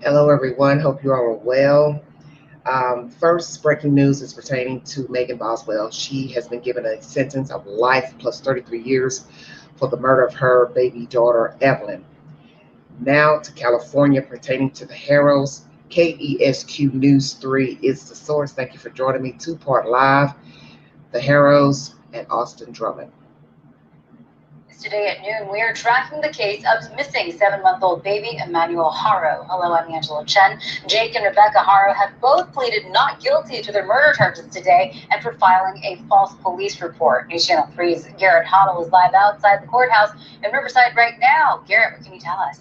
Hello, everyone. Hope you all are well. First, breaking news is pertaining to Megan Boswell. She has been given a sentence of life plus 33 years for the murder of her baby daughter, Evelyn. Now to California pertaining to the Harrows. KESQ News 3 is the source. Thank you for joining me. Two-part live. The Harrows and Austin Drummond. Today at noon, we are tracking the case of missing 7-month-old baby Emmanuel Haro. Hello, I'm Angela Chen. Jake and Rebecca Haro have both pleaded not guilty to their murder charges today and for filing a false police report. News Channel 3's Garrett Hoddle is live outside the courthouse in Riverside right now. Garrett, what can you tell us?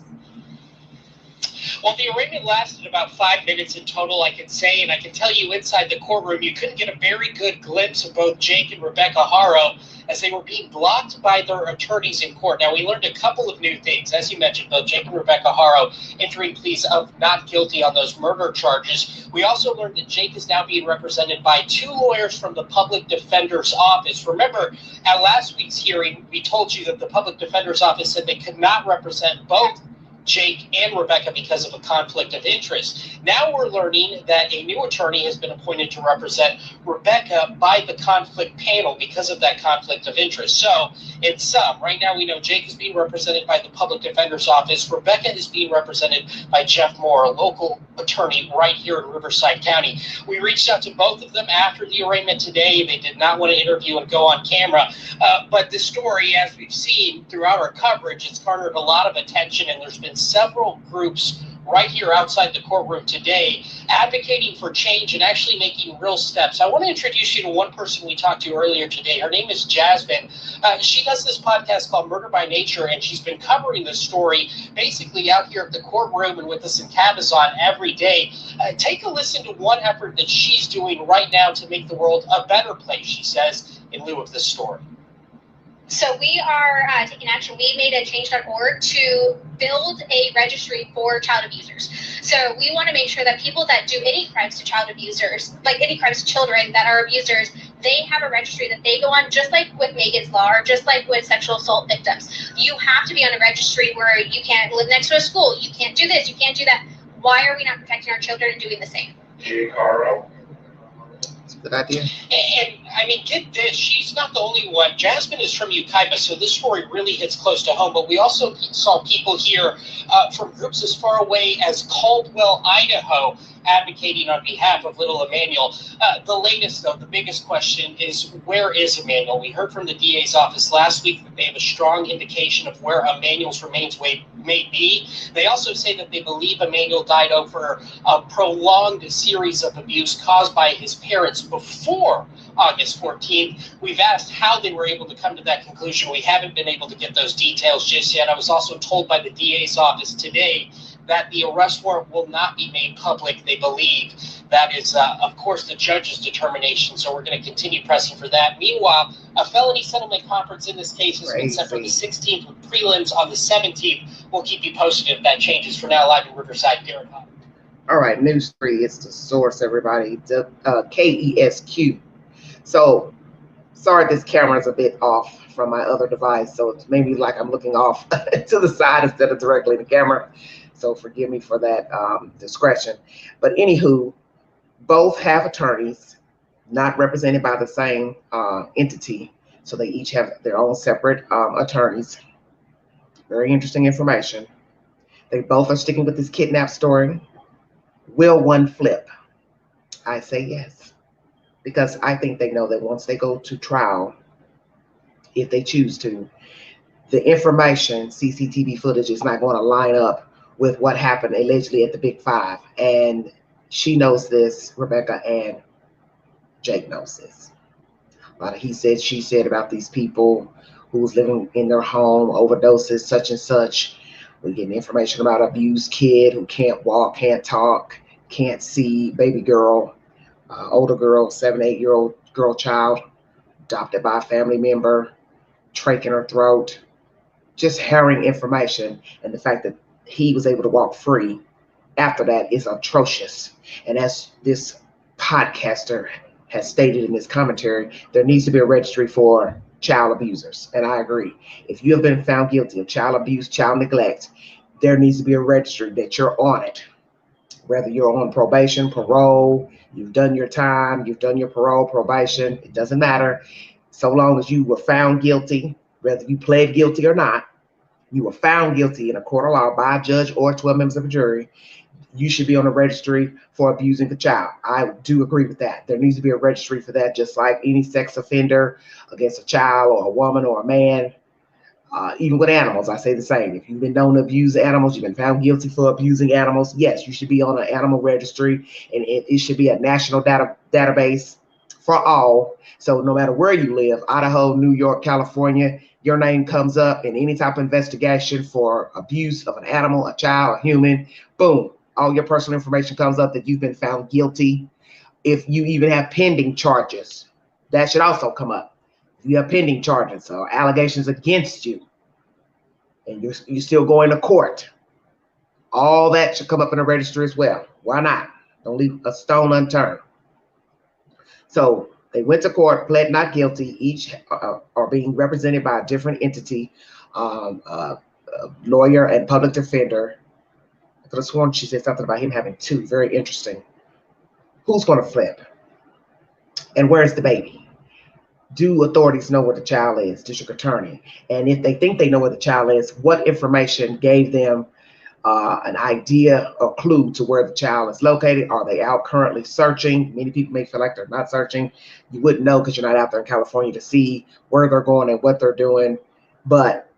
Well, the arraignment lasted about 5 minutes in total, I can say, and I can tell you inside the courtroom, you couldn't get a very good glimpse of both Jake and Rebecca Haro as they were being blocked by their attorneys in court. Now, we learned a couple of new things. As you mentioned, both Jake and Rebecca Haro entering pleas of not guilty on those murder charges. We also learned that Jake is now being represented by 2 lawyers from the public defender's office. Remember, at last week's hearing, we told you that the public defender's office said they could not represent both Jake and Rebecca because of a conflict of interest. Now we're learning that a new attorney has been appointed to represent Rebecca by the conflict panel because of that conflict of interest. So, in sum, right now we know Jake is being represented by the public defender's office. Rebecca is being represented by Jeff Moore, a local attorney right here in Riverside County. We reached out to both of them after the arraignment today. They did not want to interview and go on camera. But the story, as we've seen throughout our coverage, it's garnered a lot of attention, and there's been several groups right here outside the courtroom today advocating for change and actually making real steps. I want to introduce you to one person we talked to earlier today. Her name is Jasmine. She does this podcast called Murder by Nature, and she's been covering this story basically out here at the courtroom and with us in Cabazon every day. Take a listen to one effort that she's doing right now to make the world a better place, she says, in lieu of this story. So we are taking action. We made a change.org to build a registry for child abusers. So we want to make sure that people that do any crimes to child abusers, like any crimes to children that are abusers, they have a registry that they go on, just like with Megan's Law, or just like with sexual assault victims. You have to be on a registry where you can't live next to a school. You can't do this. You can't do that. Why are we not protecting our children and doing the same? Good idea. And I mean, get this, she's not the only one. Jasmine is from Ukaiba, so this story really hits close to home. But we also saw people here from groups as far away as Caldwell, Idaho, advocating on behalf of little Emmanuel. The latest, though, the biggest question is, where is Emmanuel? We heard from the DA's office last week that they have a strong indication of where Emmanuel's remains may be. They also say that they believe Emmanuel died over a prolonged series of abuse caused by his parents before August 14th. We've asked how they were able to come to that conclusion. We haven't been able to get those details just yet. I was also told by the DA's office today that the arrest warrant will not be made public. They believe that is, of course, the judge's determination, so we're going to continue pressing for that. Meanwhile, a felony settlement conference in this case has been set for the 16th with prelims on the 17th. We'll keep you posted if that changes. For now, live in Riverside, Garrett Hoddle. All right, News 3, it's the source, everybody. The KESQ. So, sorry this camera is a bit off from my other device, so it's maybe like I'm looking off to the side instead of directly in the camera. So forgive me for that discretion. But anywho, both have attorneys, not represented by the same entity. So they each have their own separate attorneys. Very interesting information. They both are sticking with this kidnap story. Will one flip? I say yes. Because I think they know that once they go to trial, if they choose to, the information, CCTV footage, is not going to line up with what happened allegedly at the Big Five. And she knows this, Rebecca, and Jake knows this. A lot of he said, she said about these people who's living in their home, overdoses, such and such. We're getting information about abused kid who can't walk, can't talk, can't see, baby girl, older girl, 7, 8-year-old girl child, adopted by a family member, trach in her throat. Just herring information, and the fact that he was able to walk free after that is atrocious. And as this podcaster has stated in his commentary, there needs to be a registry for child abusers. And I agree. If you have been found guilty of child abuse, child neglect, there needs to be a registry that you're on it whether you're on probation, parole, you've done your time, you've done your parole, probation, it doesn't matter. So long as you were found guilty, whether you pled guilty or not, you were found guilty in a court of law by a judge or 12 members of a jury, you should be on a registry for abusing a child. I do agree with that. There needs to be a registry for that, just like any sex offender against a child or a woman or a man. Even with animals, I say the same. If you've been known to abuse animals, you've been found guilty for abusing animals, yes, you should be on an animal registry, and it should be a national database for all. So no matter where you live, Idaho, New York, California, your name comes up in any type of investigation for abuse of an animal, a child, a human, boom, all your personal information comes up that you've been found guilty. If you even have pending charges, that should also come up. If you have pending charges or allegations against you, and you're still going to court, all that should come up in the registry as well. Why not? Don't leave a stone unturned. So they went to court, pled not guilty. Each are being represented by a different entity, lawyer and public defender. I could have sworn she said something about him having two. Very interesting. Who's going to flip? And where's the baby? Do authorities know where the child is, district attorney? And if they think they know where the child is, what information gave them an idea or clue to where the child is located? Are they out currently searching? Many people may feel like they're not searching. You wouldn't know because you're not out there in California to see where they're going and what they're doing. But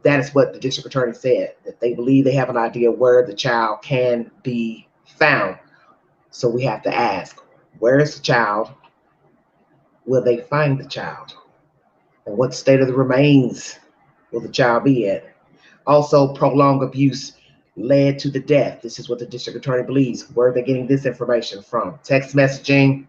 that is what the district attorney said, that they believe they have an idea where the child can be found. So we have to ask, where is the child? Will they find the child? And what state of the remains will the child be in? Also, prolonged abuse led to the death. This is what the district attorney believes. Where are they getting this information from? Text messaging,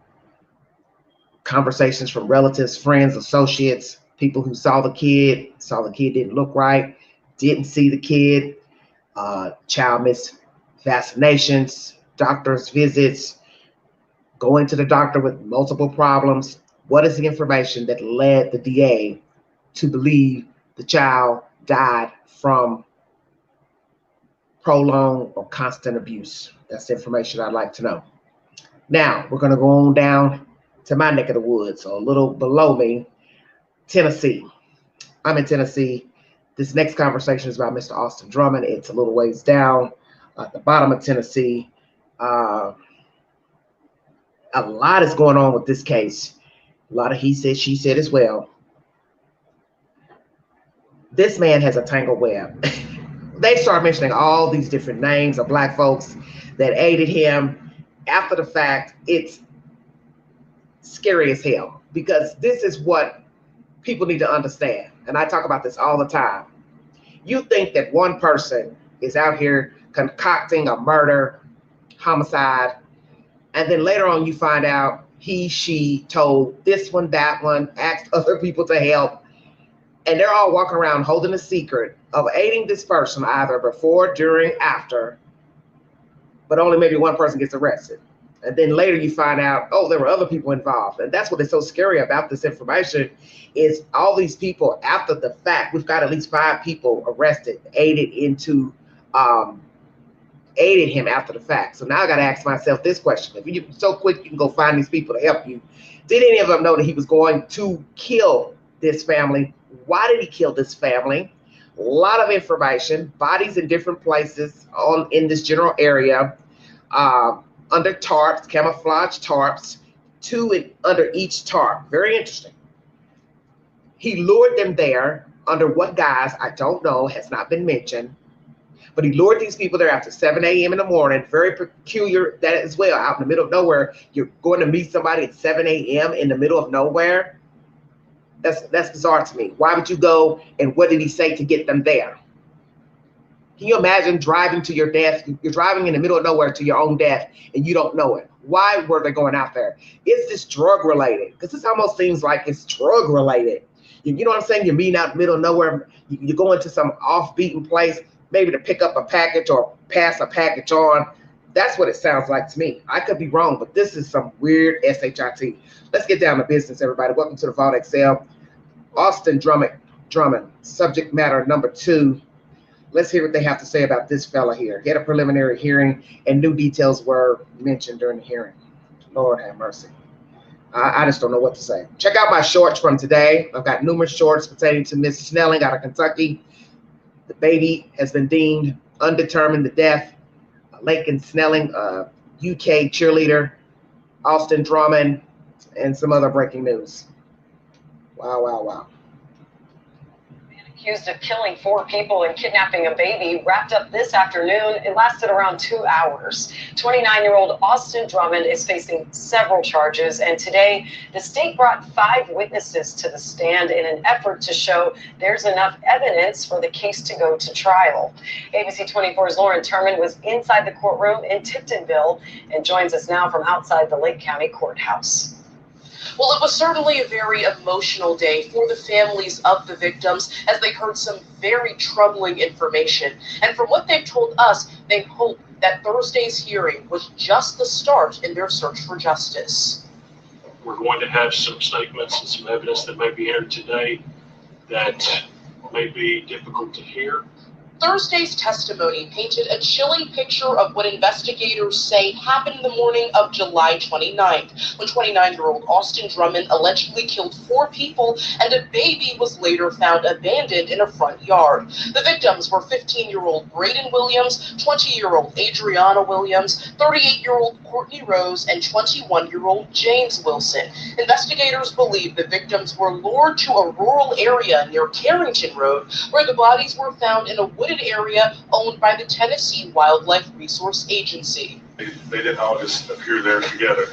conversations from relatives, friends, associates, people who saw the kid didn't look right, didn't see the kid, child missed vaccinations, doctor's visits, going to the doctor with multiple problems. What is the information that led the DA to believe the child died from prolonged or constant abuse? That's the information I'd like to know. Now, we're going to go on down to my neck of the woods, so a little below me, Tennessee. I'm in Tennessee. This next conversation is about Mr. Austin Drummond. It's a little ways down at the bottom of Tennessee. A lot is going on with this case. A lot of he said, she said as well. This man has a tangled web. They start mentioning all these different names of black folks that aided him. After the fact, it's scary as hell, because this is what people need to understand. And I talk about this all the time. You think that one person is out here concocting a murder, homicide, and then later on you find out he, she told this one, that one, asked other people to help, and they're all walking around holding a secret of aiding this person either before, during, after, but only maybe one person gets arrested. And then later you find out, oh, there were other people involved. And that's what is so scary about this information, is all these people after the fact. We've got at least 5 people arrested, aided him after the fact. So now I got to ask myself this question. If you're so quick, you can go find these people to help you. Did any of them know that he was going to kill this family? Why did he kill this family? A lot of information, bodies in different places in this general area, under tarps, camouflage tarps, 2 under each tarp. Very interesting. He lured them there under what guise, I don't know, has not been mentioned. But he lured these people there after 7 a.m. in the morning. Very peculiar that as well. Out in the middle of nowhere, you're going to meet somebody at 7 a.m. in the middle of nowhere. That's bizarre to me. Why would you go, and what did he say to get them there? Can you imagine driving to your death? You're driving in the middle of nowhere to your own death, and you don't know it. Why were they going out there? Is this drug related? Because this almost seems like it's drug related. You know what I'm saying? You're meeting out in the middle of nowhere. You're going to some off-beaten place, maybe to pick up a package or pass a package on. That's what it sounds like to me. I could be wrong, but this is some weird SHIT. Let's get down to business, everybody. Welcome to the Vault XL. Austin Drummond, subject matter number 2. let's hear what they have to say about this fella here. He had a preliminary hearing, and new details were mentioned during the hearing. Lord have mercy. I just don't know what to say. Check out my shorts from today. I've got numerous shorts pertaining to Miss Snelling out of Kentucky. The baby has been deemed undetermined to death. Laken Snelling, UK cheerleader, Austin Drummond, and some other breaking news. Wow, wow, wow. Accused of killing 4 people and kidnapping a baby wrapped up this afternoon. It lasted around 2 hours. 29-year-old Austin Drummond is facing several charges, and today the state brought 5 witnesses to the stand in an effort to show there's enough evidence for the case to go to trial. ABC 24's Lauren Turman was inside the courtroom in Tiptonville and joins us now from outside the Lake County Courthouse. Well, it was certainly a very emotional day for the families of the victims as they heard some very troubling information. And from what they've told us, they hope that Thursday's hearing was just the start in their search for justice. We're going to have some statements and some evidence that may be entered today that may be difficult to hear. Thursday's testimony painted a chilling picture of what investigators say happened the morning of July 29th, when 29-year-old Austin Drummond allegedly killed 4 people and a baby was later found abandoned in a front yard. The victims were 15-year-old Braden Williams, 20-year-old Adriana Williams, 38-year-old Courtney Rose, and 21-year-old James Wilson. Investigators believe the victims were lured to a rural area near Carrington Road, where the bodies were found in a wooded area owned by the Tennessee Wildlife Resource Agency. They didn't all just appear there together.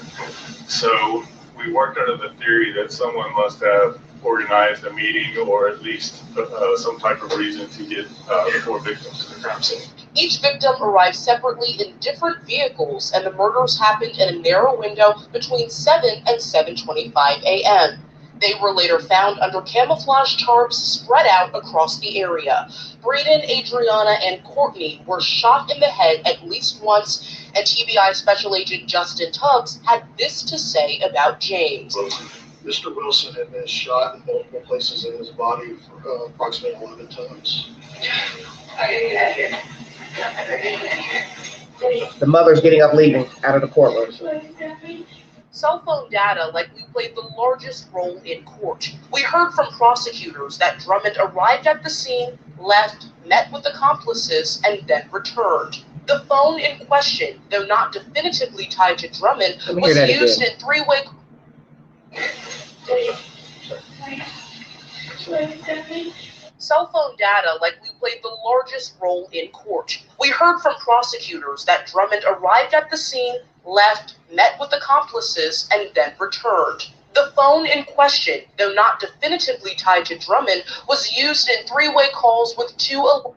So we worked under the theory that someone must have organized a meeting or at least some type of reason to get 4 victims to the crime scene. Each victim arrived separately in different vehicles, and the murders happened in a narrow window between 7 and 7:25 a.m. They were later found under camouflage tarps spread out across the area. Braden, Adriana, and Courtney were shot in the head at least once, and TBI Special Agent Justin Tubbs had this to say about James. Mr. Wilson had been shot in multiple places in his body for approximately 11 times. The mother's getting up, leaving out of the courtroom. Cell phone data likely played the largest role in court. We heard from prosecutors that Drummond arrived at the scene, left, met with accomplices, and then returned. The phone in question, though not definitively tied to Drummond, was used in 3-way. Cell phone data likely played the largest role in court. We heard from prosecutors that Drummond arrived at the scene, left, met with accomplices, and then returned. The phone in question, though not definitively tied to Drummond, was used in 3-way calls with 2.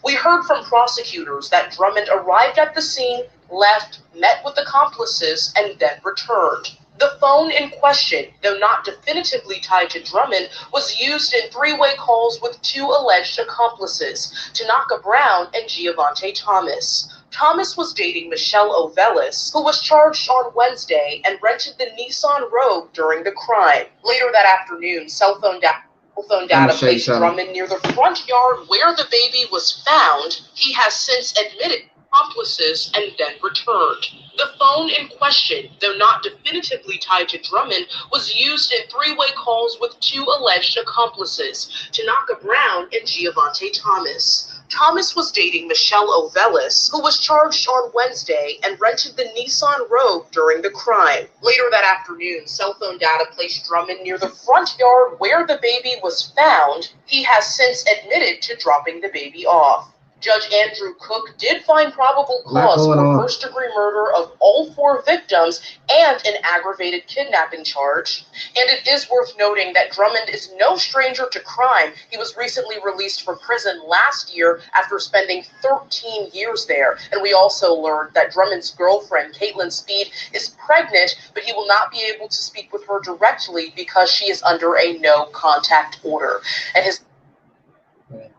We heard from prosecutors that Drummond arrived at the scene, left, met with accomplices, and then returned. The phone in question, though not definitively tied to Drummond, was used in 3-way calls with 2 alleged accomplices, Tanaka Brown and Giovante Thomas. Thomas was dating Michelle Ovelis, who was charged on Wednesday and rented the Nissan Rogue during the crime. Later that afternoon, cell phone data placed Drummond near the front yard where the baby was found. He has since admitted accomplices and then returned. The phone in question, though not definitively tied to Drummond, was used in 3-way calls with 2 alleged accomplices, Tanaka Brown and Giovante Thomas. Thomas was dating Michelle Ovelis, who was charged on Wednesday and rented the Nissan Rogue during the crime. Later that afternoon, cell phone data placed Drummond near the front yard where the baby was found. He has since admitted to dropping the baby off. Judge Andrew Cook did find probable cause for first-degree murder of all 4 victims and an aggravated kidnapping charge. And it is worth noting that Drummond is no stranger to crime. He was recently released from prison last year after spending 13 years there. And we also learned that Drummond's girlfriend, Caitlin Speed, is pregnant, but he will not be able to speak with her directly because she is under a no-contact order. And his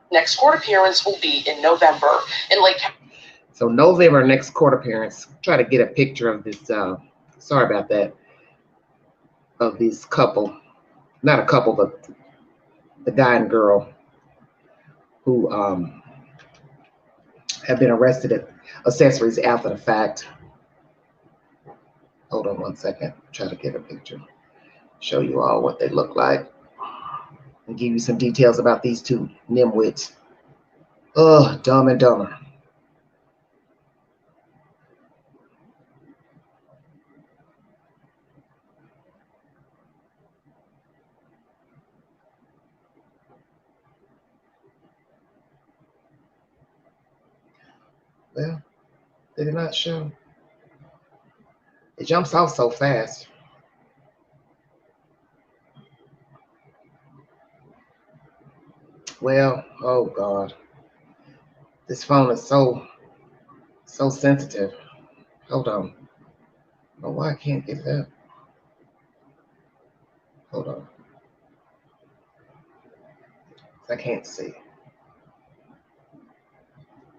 next court appearance will be in November in Lake County. So November, next court appearance. Try to get a picture of this, sorry about that, of this couple. Not a couple, but the guy and girl who have been arrested at accessories after the fact. Hold on one second. Try to get a picture. Show you all what they look like. And give you some details about these two nimwits. Oh, Dumb and Dumber. Well, they did not show. It jumps off so fast. Well, oh God. This phone is so sensitive. Hold on. Oh, why I can't get it up? Hold on. I can't see.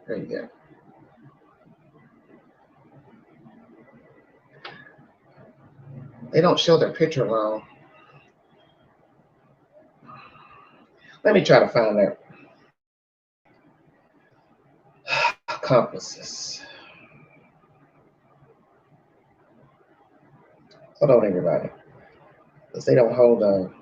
There you go. They don't show their picture long. Let me try to find their accomplices. Hold on, everybody. Because they don't hold on.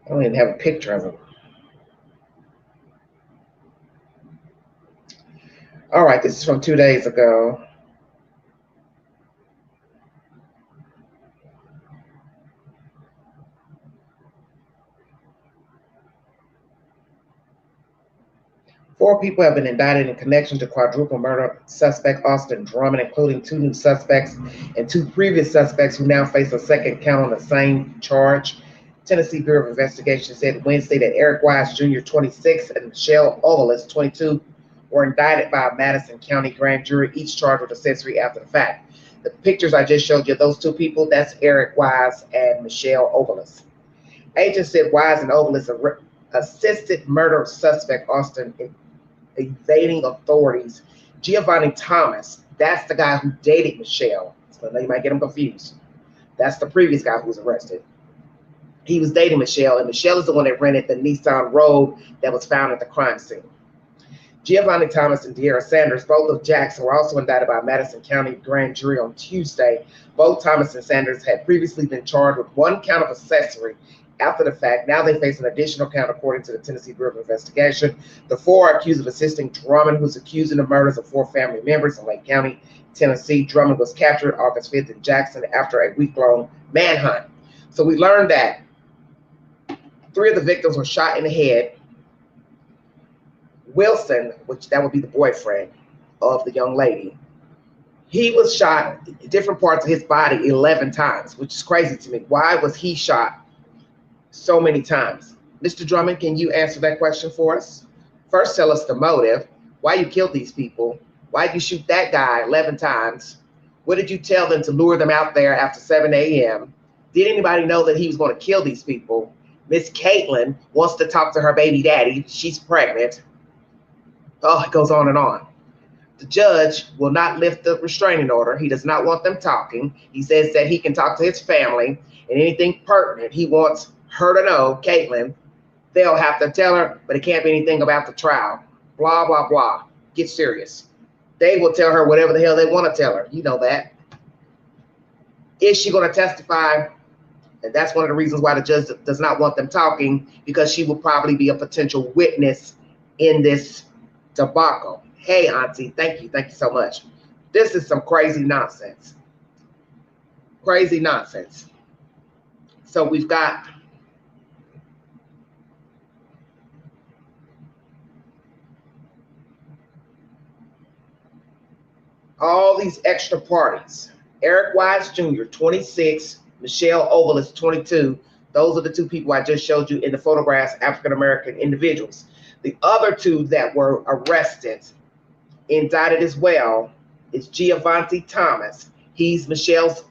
I don't even have a picture of them. All right, this is from 2 days ago. Four people have been indicted in connection to quadruple murder suspect Austin Drummond, including 2 new suspects and 2 previous suspects who now face a second count on the same charge. Tennessee Bureau of Investigation said Wednesday that Eric Wise Jr., 26, and Michelle Ovalis, 22, were indicted by a Madison County grand jury, each charged with accessory after the fact. The pictures I just showed you, those 2 people, that's Eric Wise and Michelle Ovalis. Agents said Wise and Ovalis assisted murder suspect Austin in evading authorities. Giovanni Thomas, that's the guy who dated Michelle. So you might get him confused. That's the previous guy who was arrested. He was dating Michelle, and Michelle is the one that rented the Nissan Rogue that was found at the crime scene. Giovanni Thomas and De'Ara Sanders, both of Jackson, were also indicted by a Madison County grand jury on Tuesday. Both Thomas and Sanders had previously been charged with 1 count of accessory after the fact. Now they face an additional count according to the Tennessee Bureau of Investigation. The 4 are accused of assisting Drummond, who's accused in the murders of 4 family members in Lake County, Tennessee. Drummond was captured August 5th in Jackson after a week-long manhunt. So we learned that 3 of the victims were shot in the head. Wilson, which that would be the boyfriend of the young lady, he was shot in different parts of his body 11 times, which is crazy to me. Why was he shot so many times? Mr. Drummond, can you answer that question for us? First, tell us the motive, why you killed these people, why did you shoot that guy 11 times? What did you tell them to lure them out there after 7 a.m.? Did anybody know that he was going to kill these people? Miss Caitlin wants to talk to her baby daddy. She's pregnant. Oh, it goes on and on. The judge will not lift the restraining order. He does not want them talking. He says that he can talk to his family and anything pertinent he wants her to know, Caitlin, they'll have to tell her, but it can't be anything about the trial. Blah, blah, blah. Get serious. They will tell her whatever the hell they want to tell her. You know that. Is she going to testify? And that's one of the reasons why the judge does not want them talking, because she will probably be a potential witness in this debacle. Hey, Auntie, thank you so much. This is some crazy nonsense. Crazy nonsense. So we've got all these extra parties. Eric Wise Jr., 26, Michelle Ovalis, 22. Those are the 2 people I just showed you in the photographs, African-American individuals. The other 2 that were arrested, indicted as well, is Giovanni Thomas. He's Michelle's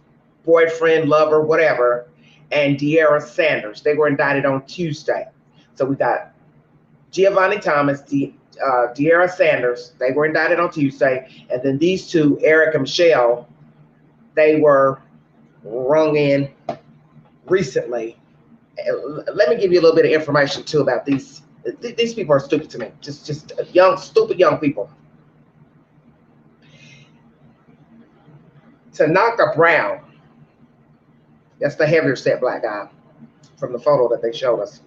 boyfriend, lover, whatever. and De'Ara Sanders. They were indicted on Tuesday. So we got Giovanni Thomas, De'Ara Sanders. They were indicted on Tuesday. And then these two, Eric and Michelle, they were rung in recently. Let me give you a little bit of information too about these. These people are stupid to me. Just young, stupid young people. Tanaka Brown, that's the heavier set black guy from the photo that they showed us.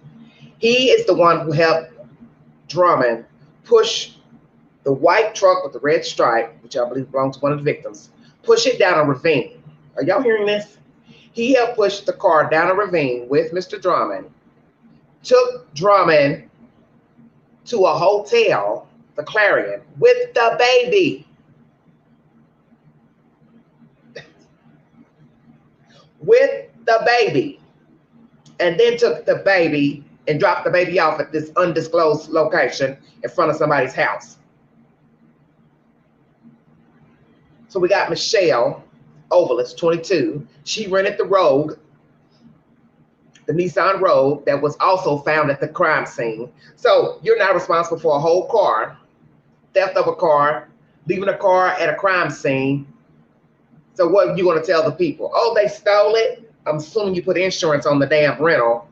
He is the one who helped Drummond push the white truck with the red stripe, which I believe belonged to one of the victims, push it down a ravine. Are y'all hearing this? He helped push the car down a ravine with Mr. Drummond, took Drummond to a hotel, the Clarion, with the baby. With the baby. And then took the baby and dropped the baby off at this undisclosed location in front of somebody's house. So we got Michelle Ovalis, 22. She rented the Rogue, the Nissan Rogue, that was also found at the crime scene. So you're not responsible for a whole car, theft of a car, leaving a car at a crime scene. So what are you going to tell the people? Oh, they stole it? I'm assuming you put insurance on the damn rental.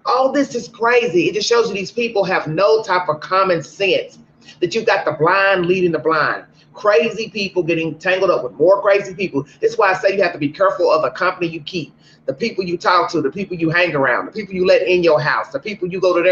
All this is crazy. It just shows you these people have no type of common sense, that you've got the blind leading the blind. Crazy people getting tangled up with more crazy people. This is why I say you have to be careful of the company you keep, the people you talk to, the people you hang around, the people you let in your house, the people you go to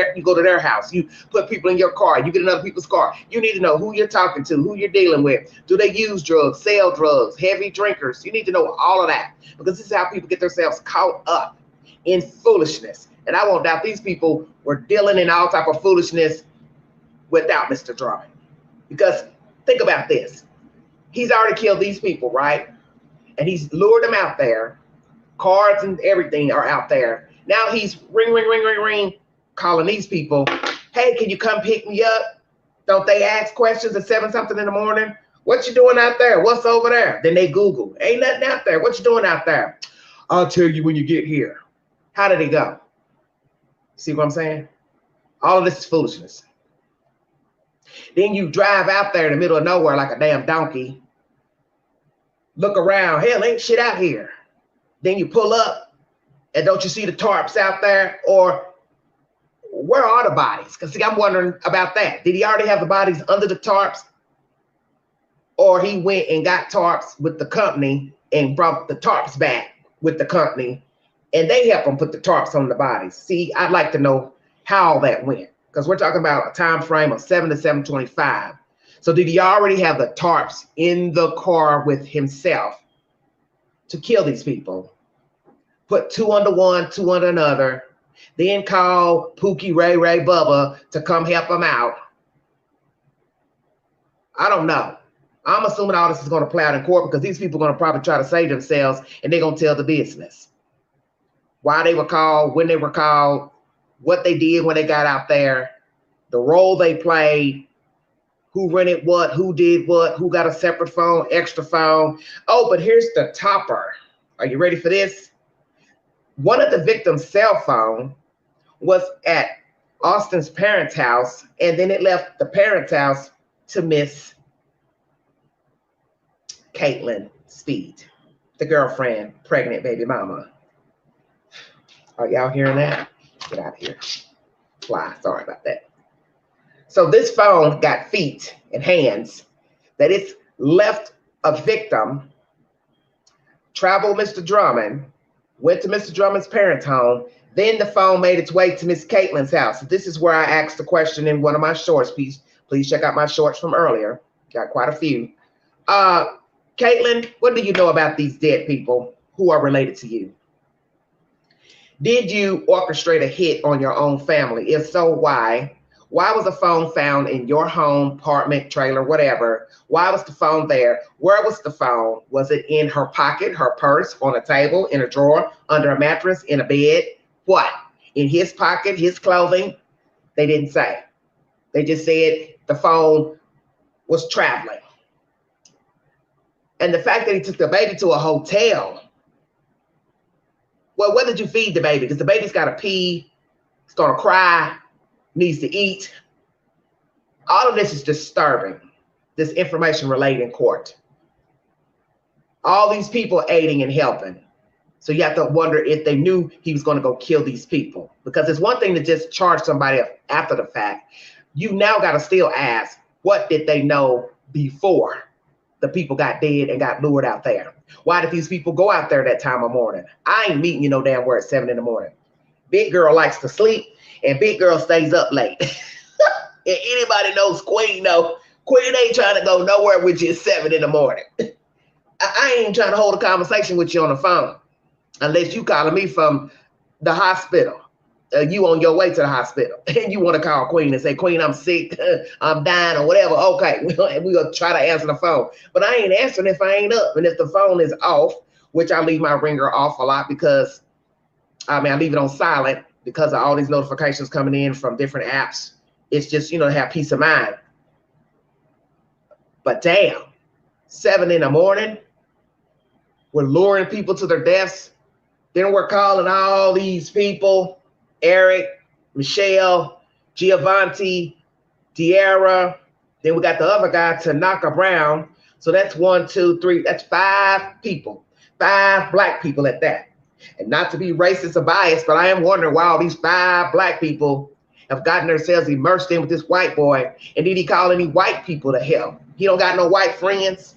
their house. You put people in your car, you get in other people's car. You need to know who you're talking to, who you're dealing with. Do they use drugs, sell drugs, heavy drinkers? You need to know all of that, because this is how people get themselves caught up in foolishness. And I won't doubt these people were dealing in all type of foolishness without Mr. Drummond. Because think about this. He's already killed these people, right? And he's lured them out there. Cards and everything are out there. Now he's ring, calling these people. Hey, can you come pick me up? Don't they ask questions at 7-something in the morning? What you doing out there? What's over there? Then they Google. Ain't nothing out there. What you doing out there? I'll tell you when you get here. How did it go? See what I'm saying? All of this is foolishness. Then you drive out there in the middle of nowhere like a damn donkey. Look around. Hell, ain't shit out here. Then you pull up and don't you see the tarps out there? Or where are the bodies? Because see, I'm wondering about that. Did he already have the bodies under the tarps? Or he went and got tarps with the company and brought the tarps back with the company and they helped him put the tarps on the bodies. See, I'd like to know how that went, because we're talking about a time frame of 7 to 7:25. So did he already have the tarps in the car with himself to kill these people? Put two under one, two under another, then call Pookie, Ray, Bubba to come help him out. I don't know. I'm assuming all this is going to play out in court, because these people are going to probably try to save themselves and they're going to tell the business. Why they were called, when they were called, what they did when they got out there, the role they played, who rented what, who did what, who got a separate phone, extra phone. Oh, but here's the topper. Are you ready for this? One of the victims' cell phone was at Austin's parents' house, and then it left the parents' house to Miss Caitlin Speed, the girlfriend, pregnant baby mama. Are y'all hearing that? Get out of here. Fly. Sorry about that. So this phone got feet and hands that it's left a victim, traveled Mr. Drummond, went to Mr. Drummond's parents' home, then the phone made its way to Miss Caitlin's house. This is where I asked the question in one of my shorts. Please check out my shorts from earlier. Got quite a few. Caitlin, what do you know about these dead people who are related to you? Did you orchestrate a hit on your own family? If so, why? Why was the phone found in your home, apartment, trailer, whatever? Why was the phone there? Where was the phone? Was it in her pocket, her purse, on a table, in a drawer, under a mattress, in a bed? What? In his pocket, his clothing? They didn't say. They just said the phone was traveling. And the fact that he took the baby to a hotel, Well, what did you feed the baby? Because the baby's got to pee, it's going to cry, needs to eat. All of this is disturbing, this information relayed in court. All these people aiding and helping. So you have to wonder if they knew he was going to go kill these people. Because it's one thing to just charge somebody after the fact. You now got to still ask, what did they know before the people got dead and got lured out there? Why did these people go out there that time of morning? I ain't meeting you no damn where at 7 in the morning. Big girl likes to sleep and big girl stays up late. And anybody knows Queen know, Queen ain't trying to go nowhere with you at 7 in the morning. I ain't trying to hold a conversation with you on the phone unless you calling me from the hospital. You on your way to the hospital and you want to call Queen and say, Queen, I'm sick, I'm dying or whatever. Okay, we're going to try to answer the phone. But I ain't answering if I ain't up. And if the phone is off, which I leave my ringer off a lot because, I leave it on silent because of all these notifications coming in from different apps. It's just, to have peace of mind. But damn, 7 in the morning, we're luring people to their deaths. Then we're calling all these people, Eric, Michelle, Giovanni, De'Ara. Then we got the other guy, Tanaka Brown. So that's 1, 2, 3, that's 5 people, 5 black people at that. And not to be racist or biased, but I am wondering why all these 5 black people have gotten themselves immersed in with this white boy. And did he call any white people to help? He don't got no white friends.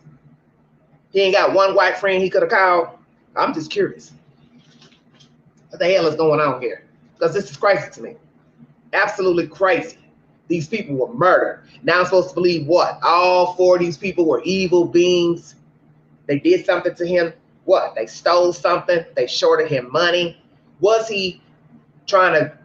He ain't got one white friend he could have called. I'm just curious. What the hell is going on here? Because this is crazy to me. Absolutely crazy. These people were murdered. Now I'm supposed to believe what? All 4 of these people were evil beings. They did something to him. What? They stole something. They shorted him money. Was he trying to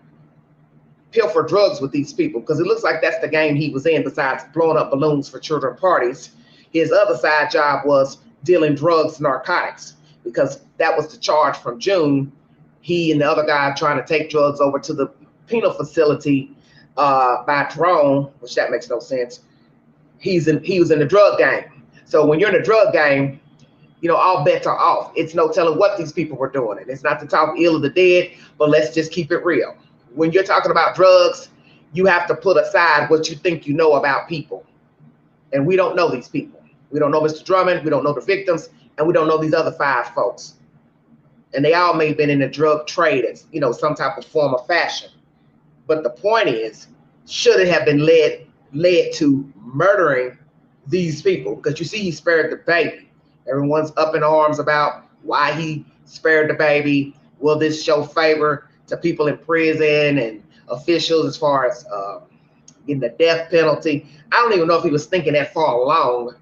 pilfer drugs with these people? Because it looks like that's the game he was in besides blowing up balloons for children parties. His other side job was dealing drugs, narcotics, because that was the charge from June. He and the other guy trying to take drugs over to the penal facility by drone, which that makes no sense. He was in the drug game. So when you're in the drug game, all bets are off. It's no telling what these people were doing. And it's not to talk ill of the dead, but let's just keep it real. When you're talking about drugs, you have to put aside what you think you know about people. And we don't know these people. We don't know Mr. Drummond. We don't know the victims. And we don't know these other 5 folks. And they all may have been in the drug trade as, some type of form of fashion. But the point is, should it have been led to murdering these people? Because you see, he spared the baby. Everyone's up in arms about why he spared the baby. Will this show favor to people in prison and officials as far as getting the death penalty? I don't even know if he was thinking that far along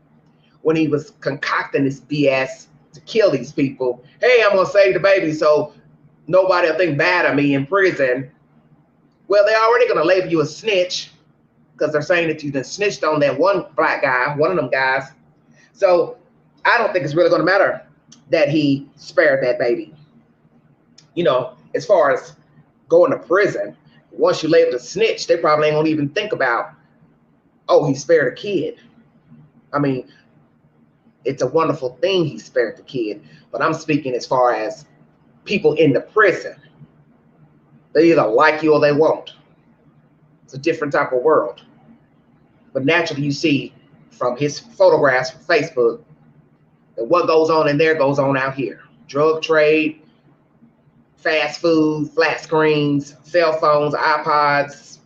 when he was concocting this BS to kill these people. Hey, I'm going to save the baby so nobody will think bad of me in prison. Well, they're already going to label you a snitch because they're saying that you done snitched on that one black guy, one of them guys. So I don't think it's really going to matter that he spared that baby. As far as going to prison, once you label a snitch, they probably ain't going to even think about, oh, he spared a kid. It's a wonderful thing he spared the kid, but I'm speaking as far as people in the prison. They either like you or they won't. It's a different type of world. But naturally, you see from his photographs from Facebook that what goes on in there goes on out here. Drug trade, fast food, flat screens, cell phones, iPods,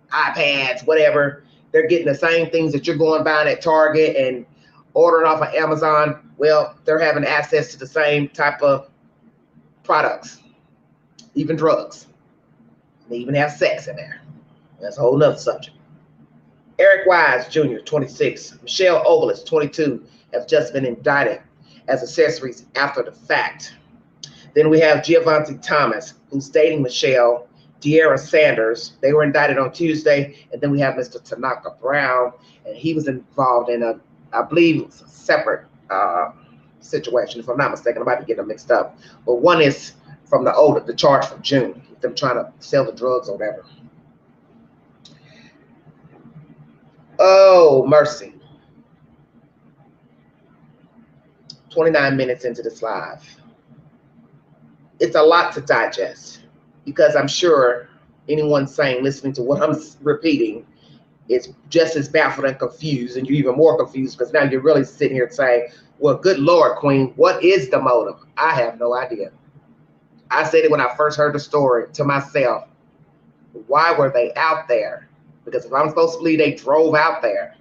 iPads, whatever. They're getting the same things that you're going buying at Target and ordering off of Amazon. Well, they're having access to the same type of products, even drugs. They even have sex in there. That's a whole nother subject. Eric Wise Jr., 26. Michelle Ovalis, 22, have just been indicted as accessories after the fact. Then we have Giovanni Thomas, who's dating Michelle, De'Ara Sanders. They were indicted on Tuesday. And then we have Mr. Tanaka Brown, and he was involved in I believe it was a separate situation, if I'm not mistaken. I might be getting them mixed up. But one is from the charge from June, them trying to sell the drugs or whatever. Oh, mercy. 29 minutes into this live. It's a lot to digest, because I'm sure anyone listening to what I'm repeating is just as baffled and confused, and you're even more confused because now you're really sitting here saying, well, good Lord, Queen, what is the motive? I have no idea. I said it when I first heard the story to myself. Why were they out there? Because if I'm supposed to believe they drove out there,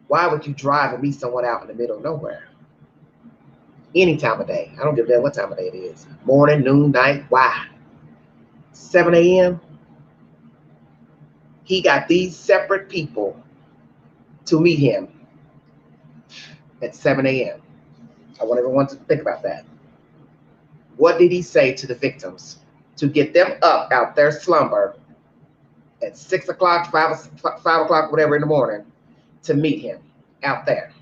why would you drive and meet someone out in the middle of nowhere? Any time of day. I don't give a damn what time of day it is. Morning, noon, night. Why? 7 a.m. He got these separate people to meet him at 7 a.m. I want everyone to think about that. What did he say to the victims to get them up out their slumber at 6 o'clock, 5 o'clock, whatever in the morning, to meet him out there?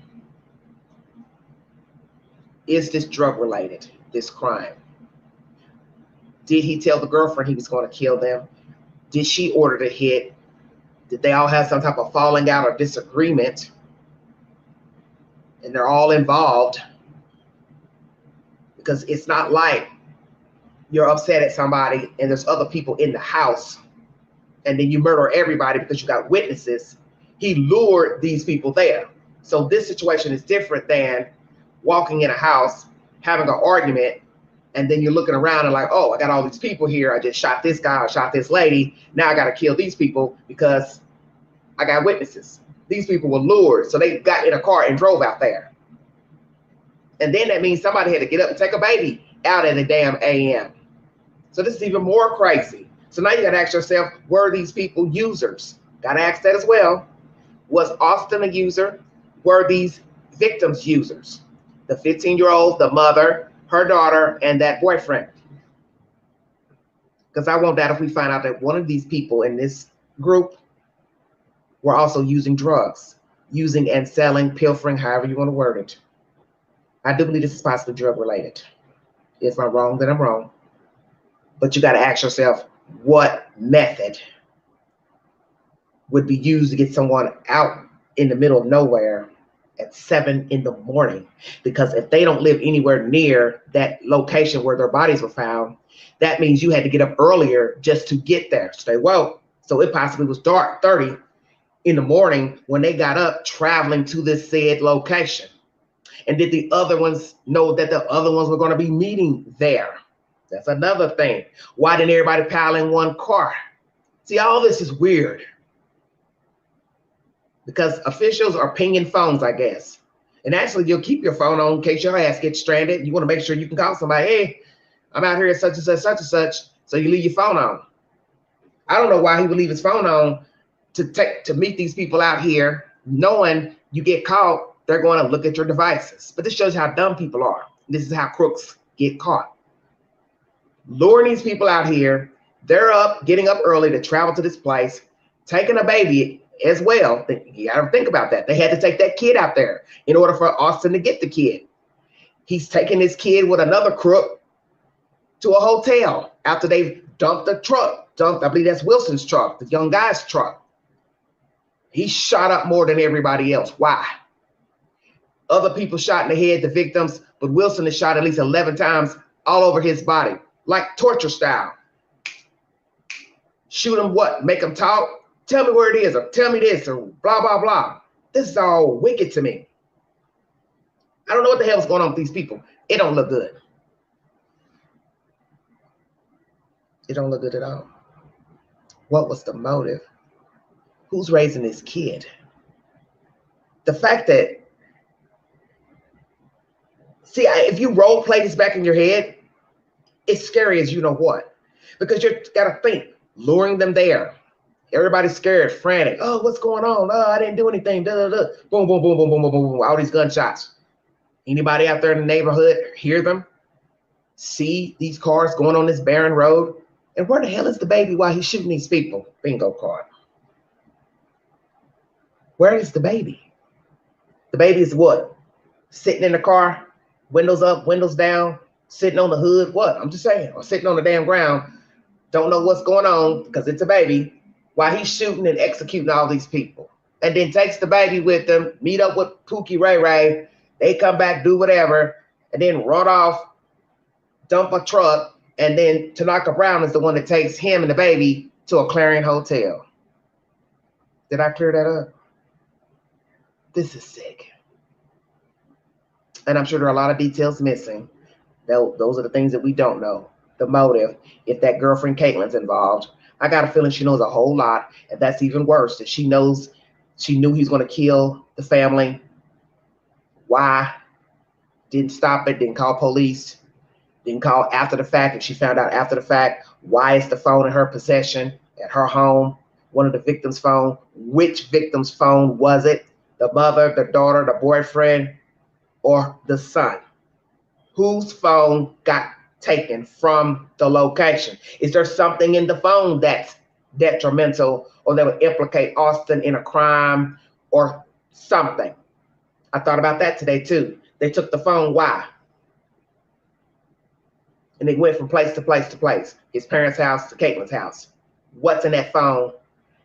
Is this drug related, this crime? Did he tell the girlfriend he was going to kill them? Did she order the hit? Did they all have some type of falling out or disagreement? And they're all involved? Because it's not like you're upset at somebody and there's other people in the house and then you murder everybody because you got witnesses. He lured these people there. So this situation is different than walking in a house, having an argument, and then you're looking around and like, oh, I got all these people here. I just shot this guy, I shot this lady. Now I got to kill these people because I got witnesses. These people were lured. So they got in a car and drove out there. And then that means somebody had to get up and take a baby out at the damn AM. So this is even more crazy. So now you got to ask yourself, were these people users? Got to ask that as well. Was Austin a user? Were these victims users? The 15-year-old, the mother, her daughter, and that boyfriend. Because I won't doubt if we find out that one of these people in this group were also using drugs, using and selling, pilfering, however you want to word it. I do believe this is possibly drug related. If I'm wrong, then I'm wrong. But you got to ask yourself, what method would be used to get someone out in the middle of nowhere at 7 in the morning? Because if they don't live anywhere near that location where their bodies were found, that means you had to get up earlier just to get there. Stay woke. So it possibly was dark 30 in the morning when they got up traveling to this said location. And did the other ones know that the other ones were going to be meeting there? That's another thing. Why didn't everybody pile in one car? See, all this is weird. Because officials are pinging phones, I guess. And actually, you'll keep your phone on in case your ass gets stranded. You want to make sure you can call somebody. Hey, I'm out here at such and such, such and such. So you leave your phone on. I don't know why he would leave his phone on to meet these people out here, knowing you get caught, they're going to look at your devices. But this shows how dumb people are. This is how crooks get caught. Luring these people out here, they're up, getting up early to travel to this place, taking a baby as well. You got to think about that. They had to take that kid out there in order for Austin to get the kid. He's taking this kid with another crook to a hotel after they've dumped the truck. I believe that's Wilson's truck, the young guy's truck. He shot up more than everybody else. Why? Other people shot in the head, the victims, but Wilson is shot at least 11 times all over his body, like torture style. Shoot him what? Make him talk? Tell me where it is, or tell me this, or blah, blah, blah. This is all wicked to me. I don't know what the hell is going on with these people. It don't look good. It don't look good at all. What was the motive? Who's raising this kid? The fact that, see, if you role play this back in your head, it's scary as you know what. Because you got to think, luring them there. Everybody's scared, frantic. Oh, what's going on? Oh, I didn't do anything. Da, da, da. Boom, boom, boom, boom, boom, boom, boom, boom. All these gunshots. Anybody out there in the neighborhood hear them? See these cars going on this barren road? And where the hell is the baby while he's shooting these people? Bingo card. Where is the baby? The baby is what? Sitting in the car, windows up, windows down, sitting on the hood. What? I'm just saying. Or sitting on the damn ground. Don't know what's going on because it's a baby. While he's shooting and executing all these people. And then takes the baby with them, meet up with Pookie Ray Ray. They come back, do whatever, and then run off dump a truck, and then Tanaka Brown is the one that takes him and the baby to a Clarion hotel. Did I clear that up? This is sick. And I'm sure there are a lot of details missing. Those are the things that we don't know. The motive, if that girlfriend Caitlin's involved. I got a feeling she knows a whole lot, and that's even worse. That she knew he was going to kill the family. Why? Didn't stop it, didn't call police, didn't call after the fact. If she found out after the fact, why is the phone in her possession at her home? One of the victims' phone. Which victim's phone was it? The mother, the daughter, the boyfriend, or the son? Whose phone got taken from the location? Is there something in the phone that's detrimental or that would implicate Austin in a crime or something? I thought about that today too. They took the phone, why? And they went from place to place to place. His parents' house to Caitlin's house. What's in that phone?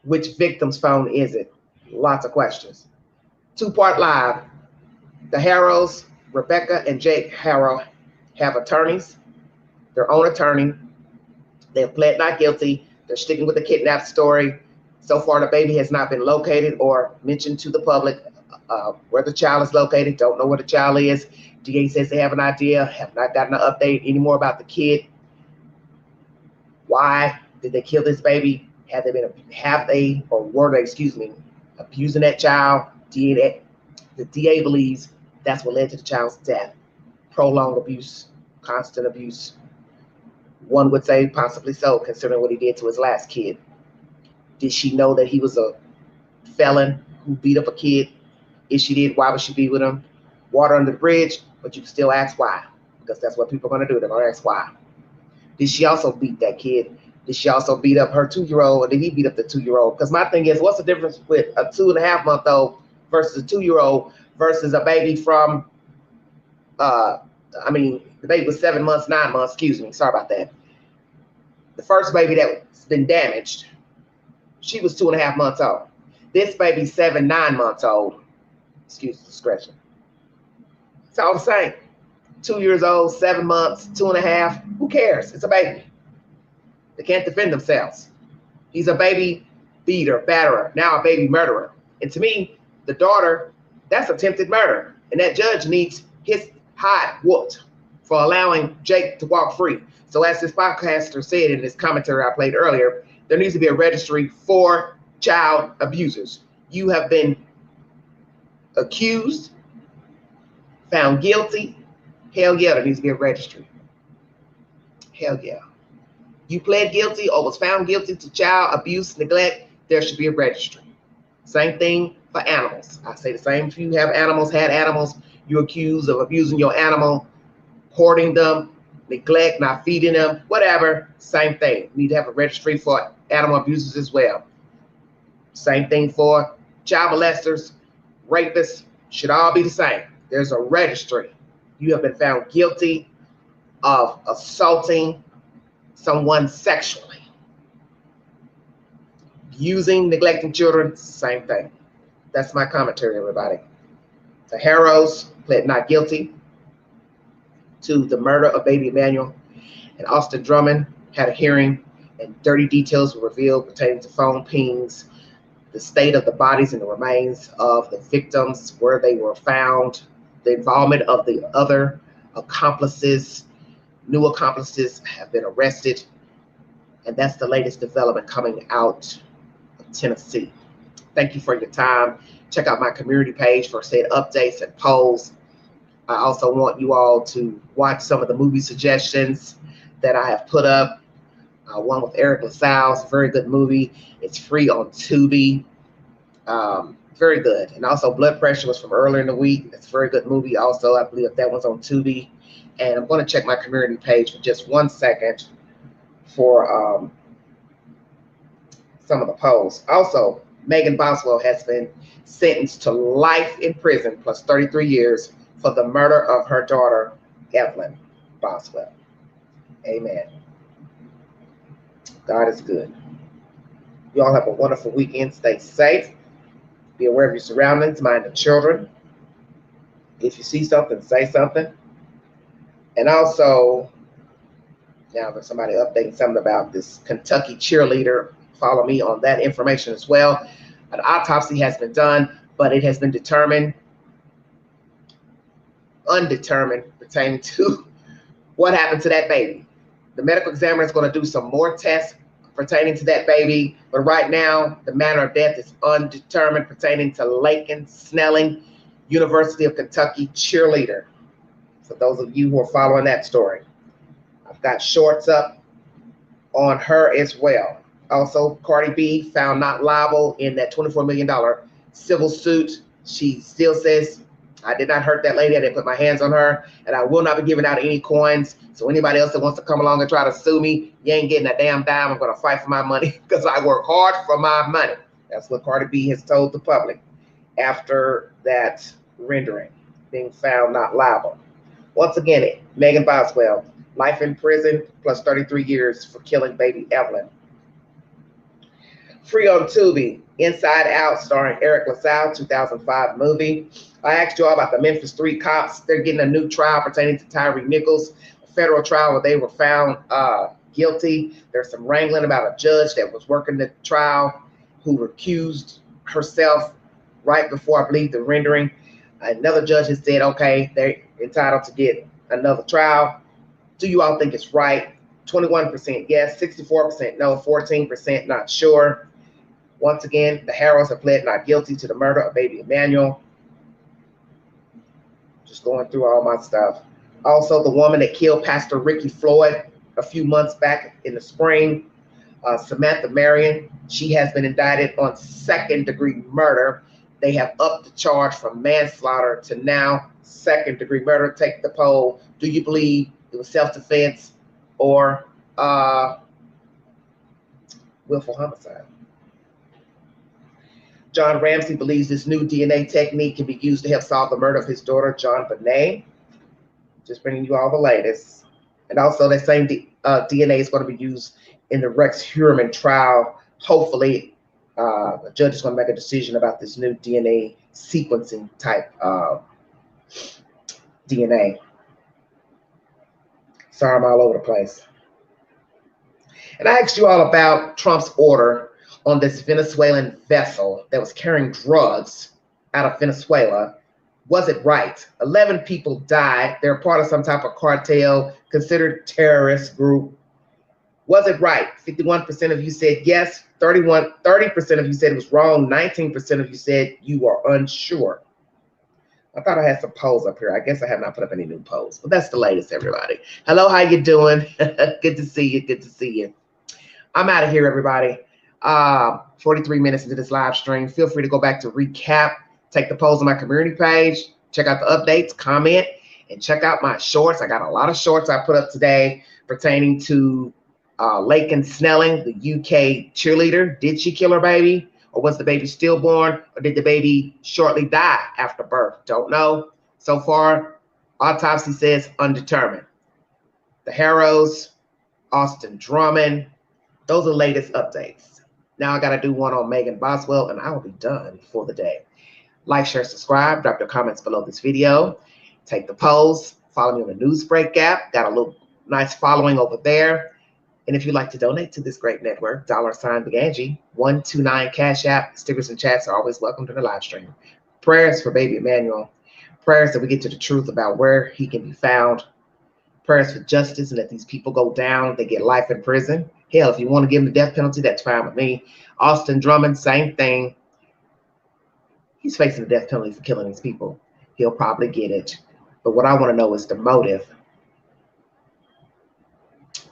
Which victim's phone is it? Lots of questions. 2-part live. The Huros, Rebecca and Jake Haro, have attorneys, their own attorney. They have pled not guilty. They're sticking with the kidnap story. So far, the baby has not been located or mentioned to the public where the child is located. Don't know where the child is. DA says they have an idea, have not gotten an update anymore about the kid. Why did they kill this baby? Were they, abusing that child? The DA believes that's what led to the child's death. Prolonged abuse, constant abuse. One would say possibly so, considering what he did to his last kid. Did she know that he was a felon who beat up a kid? If she did, why would she be with him? Water under the bridge, but you can still ask why, because that's what people are going to do. They're going to ask why. Did she also beat that kid? Did she also beat up her 2-year-old, or did he beat up the 2-year-old? Because my thing is, what's the difference with a 2.5-month-old versus a 2-year-old versus a baby from, the baby was 7 months, 9 months, sorry about that. The first baby that's been damaged, she was 2.5 months old. This baby's 7, 9 months old. Excuse the discretion. It's all the same. 2 years old, 7 months, 2.5. Who cares? It's a baby. They can't defend themselves. He's a baby beater, batterer, now a baby murderer. And to me, the daughter, that's attempted murder. And that judge needs his hide whooped for allowing Jake to walk free. So as this podcaster said in this commentary I played earlier, there needs to be a registry for child abusers. You have been accused, found guilty. Hell yeah, there needs to be a registry. Hell yeah. You pled guilty or was found guilty to child abuse, neglect, there should be a registry. Same thing for animals. I say the same if you have animals, had animals, you're accused of abusing your animal, hoarding them, neglect, not feeding them, whatever, same thing. You need to have a registry for animal abusers as well. Same thing for child molesters, rapists, should all be the same. There's a registry. You have been found guilty of assaulting someone sexually. Abusing, neglecting children, same thing. That's my commentary, everybody. The Huros pled not guilty to the murder of baby Emmanuel, and Austin Drummond had a hearing, and dirty details were revealed pertaining to phone pings, the state of the bodies and the remains of the victims, where they were found, the involvement of the other accomplices. New accomplices have been arrested, and that's the latest development coming out of Tennessee. Thank you for your time. Check out my community page for said updates and polls. I also want you all to watch some of the movie suggestions that I have put up. One with Eric LaSalle's, very good movie. It's free on Tubi. Very good. And also Blood Pressure was from earlier in the week. It's a very good movie also. I believe that one's on Tubi. And I'm going to check my community page for just 1 second for some of the polls. Also, Megan Boswell has been sentenced to life in prison plus 33 years for the murder of her daughter, Evelyn Boswell. Amen. God is good. You all have a wonderful weekend. Stay safe. Be aware of your surroundings. Mind the children. If you see something, say something. And also, Now there's somebody updating something about this Kentucky cheerleader. Follow me on that information as well. An autopsy has been done, but it has been determined, undetermined, pertaining to what happened to that baby. The medical examiner is going to do some more tests pertaining to that baby, but right now the manner of death is undetermined, pertaining to Laken Snelling, University of Kentucky cheerleader. For those of you who are following that story, I've got shorts up on her as well. Also, Cardi B found not liable in that $24 million civil suit. She still says, I did not hurt that lady. I didn't put my hands on her, and I will not be giving out any coins. So anybody else that wants to come along and try to sue me, you ain't getting a damn dime. I'm going to fight for my money because I work hard for my money. That's what Cardi B has told the public after that rendering, being found not liable. Once again, Megan Boswell, life in prison plus 33 years for killing baby Evelyn. Free on Tubi, Inside Out, starring Eric LaSalle, 2005 movie. I asked you all about the Memphis 3 cops. They're getting a new trial pertaining to Tyree Nichols, a federal trial where they were found guilty. There's some wrangling about a judge that was working the trial who recused herself right before, I believe, the rendering. Another judge has said, okay, they're entitled to get another trial. Do you all think it's right? 21% yes, 64% no, 14% not sure. Once again, the Huros have pled not guilty to the murder of baby Emmanuel. Just going through all my stuff. Also, the woman that killed Pastor Ricky Floyd a few months back in the spring, Samantha Marion, she has been indicted on second-degree murder. They have upped the charge from manslaughter to now second-degree murder. Take the poll. Do you believe it was self-defense or willful homicide? John Ramsey believes this new DNA technique can be used to help solve the murder of his daughter, John Bonet. Just bringing you all the latest. And also that same DNA is going to be used in the Rex Heuermann trial. Hopefully, the judge is going to make a decision about this new DNA sequencing type DNA. Sorry, I'm all over the place. And I asked you all about Trump's order on this Venezuelan vessel that was carrying drugs out of Venezuela. Was it right? 11 people died. They're part of some type of cartel, considered terrorist group. Was it right? 51% of you said yes. 30% of you said it was wrong. 19% of you said you are unsure. I thought I had some polls up here. I guess I have not put up any new polls, but that's the latest, everybody. Hello, how you doing? Good to see you. Good to see you. I'm out of here, everybody. 43 minutes into this live stream. Feel free to go back to recap, take the polls on my community page, check out the updates, comment, and check out my shorts. I got a lot of shorts I put up today pertaining to Laken Snelling, the UK cheerleader. Did she kill her baby? Or was the baby stillborn? Or did the baby shortly die after birth? Don't know. So far, autopsy says undetermined. The Huros, Austin Drummond, those are the latest updates. Now I got to do one on Megan Boswell, and I will be done for the day. Like, share, subscribe, drop your comments below this video. Take the polls, follow me on the News Break app. Got a little nice following over there. And if you'd like to donate to this great network, $Big 129 Cash App. Stickers and chats are always welcome to the live stream. Prayers for baby Emmanuel. Prayers that we get to the truth about where he can be found. Prayers for justice and that these people go down. They get life in prison. Hell, if you want to give him the death penalty, that's fine with me. Austin Drummond, same thing. He's facing the death penalty for killing these people. He'll probably get it. But what I want to know is the motive.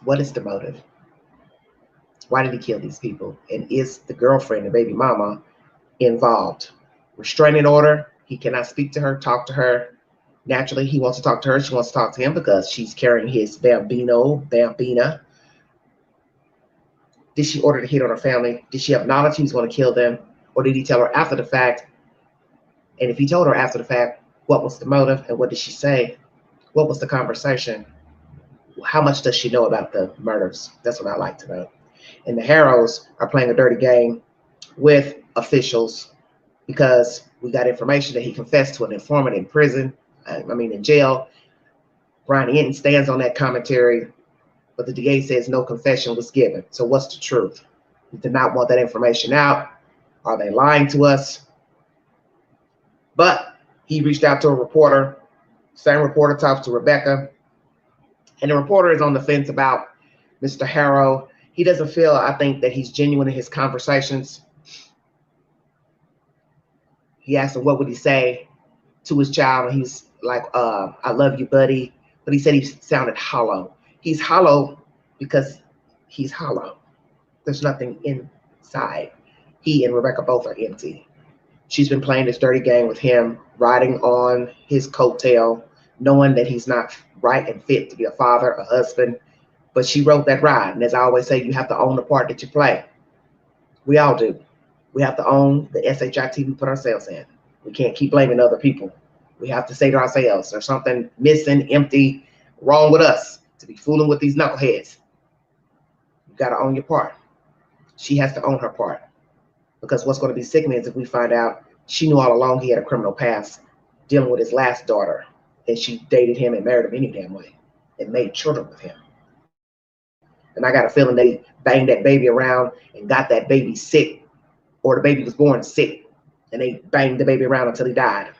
What is the motive? Why did he kill these people? And is the girlfriend, the baby mama, involved? Restraining order. He cannot speak to her, talk to her. Naturally, he wants to talk to her. She wants to talk to him because she's carrying his bambina. Did she order the hit on her family? Did she have knowledge he was going to kill them? Or did he tell her after the fact? And if he told her after the fact, what was the motive and what did she say? What was the conversation? How much does she know about the murders? That's what I like to know. And the Huros are playing a dirty game with officials because we got information that he confessed to an informant in prison. In jail. Brian Hinton stands on that commentary. but the DA says no confession was given. So what's the truth? We did not want that information out. Are they lying to us? But he reached out to a reporter. Same reporter talks to Rebecca. And the reporter is on the fence about Mr. Harrow. He doesn't feel, I think, that he's genuine in his conversations. He asked him what would he say to his child, and he's like, I love you, buddy. But he said he sounded hollow. He's hollow because he's hollow. There's nothing inside. He and Rebecca both are empty. She's been playing this dirty game with him, riding on his coattail, knowing that he's not right and fit to be a father, a husband. But she wrote that ride. And as I always say, you have to own the part that you play. We all do. We have to own the SHIT we put ourselves in. We can't keep blaming other people. We have to say to ourselves, there's something missing, empty, wrong with us to be fooling with these knuckleheads. You got to own your part. She has to own her part. Because what's going to be sickening is if we find out she knew all along he had a criminal past dealing with his last daughter, and she dated him and married him any damn way and made children with him. And I got a feeling they banged that baby around and got that baby sick, or the baby was born sick, and they banged the baby around until he died.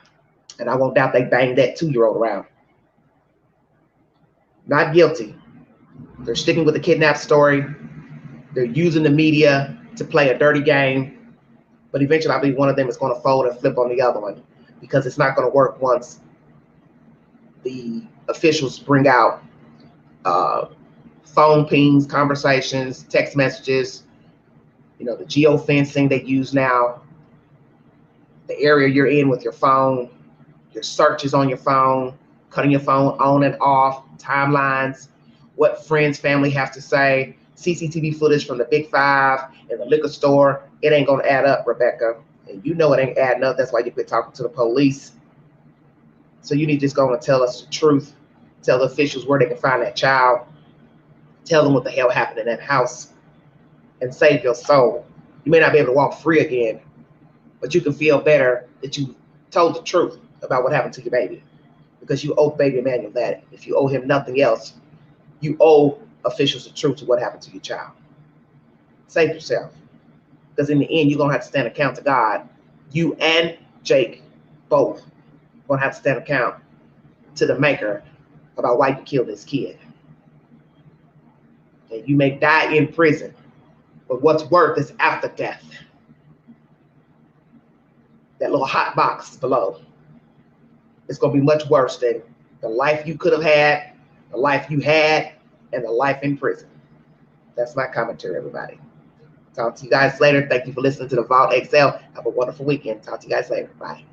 And I won't doubt they banged that 2-year-old around. Not guilty. They're sticking with the kidnap story. They're using the media to play a dirty game. But eventually, I believe one of them is going to fold and flip on the other one, because it's not going to work once the officials bring out phone pings, conversations, text messages, the geofencing they use now, the area you're in with your phone, your searches on your phone, cutting your phone on and off, timelines, what friends, family have to say, CCTV footage from the Big Five and the liquor store. It ain't going to add up, Rebecca. And you know it ain't adding up. That's why you quit talking to the police. So you need to just go and tell us the truth. Tell the officials where they can find that child. Tell them what the hell happened in that house and save your soul. You may not be able to walk free again, but you can feel better that you told the truth about what happened to your baby, because you owe baby Emmanuel that. If you owe him nothing else, you owe officials the truth to what happened to your child. Save yourself, because in the end, you're going to have to stand account to God. You and Jake both going to have to stand account to the maker about why you killed this kid. And you may die in prison, but what's worth is after death. That little hot box below. It's going to be much worse than the life you could have had, the life you had, and the life in prison. That's my commentary, everybody. Talk to you guys later. Thank you for listening to the Vault XL. Have a wonderful weekend. Talk to you guys later. Bye.